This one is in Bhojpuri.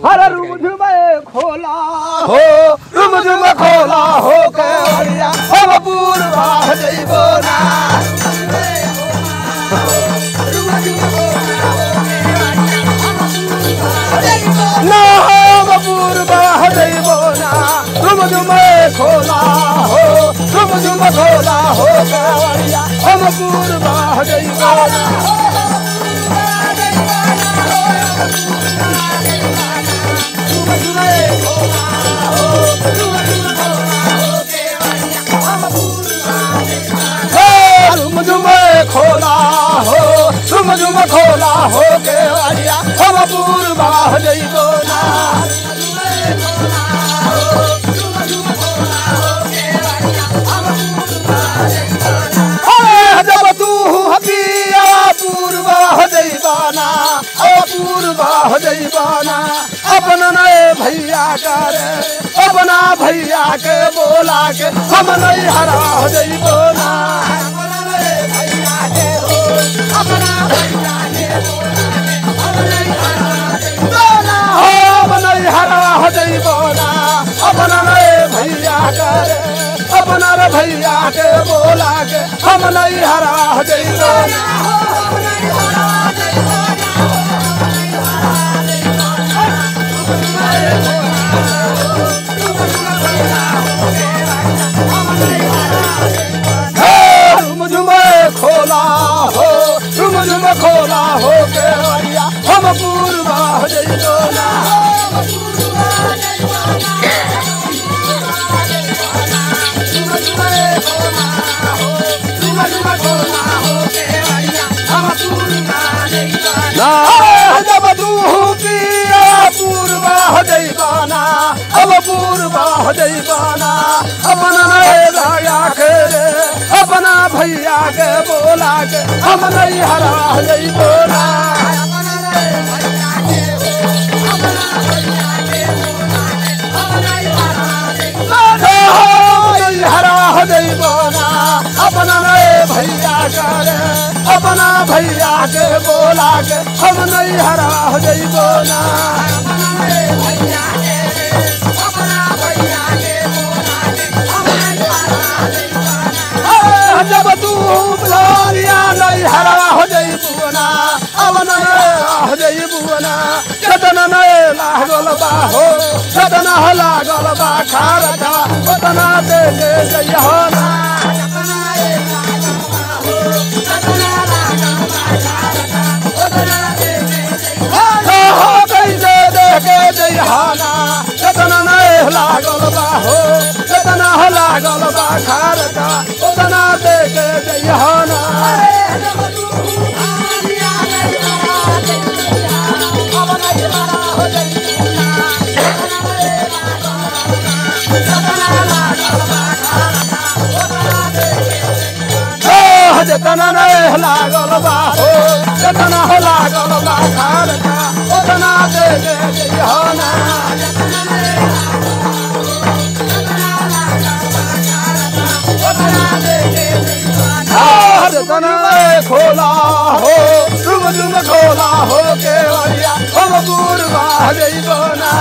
हर रूम झुमे खोला हो रूम झुमे खोला हो के बढ़िया हम पूर्वा जइबो ना ना हम पूर्वा जइबो ना रूम झुमे खोला हो रूम झुमे खोला हो के बढ़िया हम पूर्वा जइबो ना खोला हो झुम झुम खोला हो के वालिया हम पूर्वा जइबो ना जब तू हपिया पूर्वा जइबाना पूर्वा जइबाना अपना नए भैया करे अपना भैया के बोला के हम नहीं हरा जइबो ना अपना भैया करे अपना भैया के बोला के हम नहीं हरा जइबो खोला हो झुम झुम खोला हो के बढ़िया हम पूर्वा जइबो ना जब तू पिया पूर्वा जइबाना अब पूर्वा जइबाना अपना भैया के अपना भैया के बोला के हम नहीं हरा जइबो ना हरा जइबो ना अपना भैया करे अपना भैया के बोला के हम नहीं हरा जइबो ना जब तू बुलारिया नहीं हरा जइबो ना अब नहीं जइबो ना जतना नहीं लागल बा हो जतना लागल बा खारता उतना दे जइहो ना जइहाना जतना नहीं लागल बा हो जतना लागल बा खारता उतना दे के जइहाना जतना नहीं लागल बा हो जतना लागल बा खारता उतना दे के जइहाना जतना खोला हो झुम झुम खोला हो के बढ़िया हम पूर्वा जइबो ना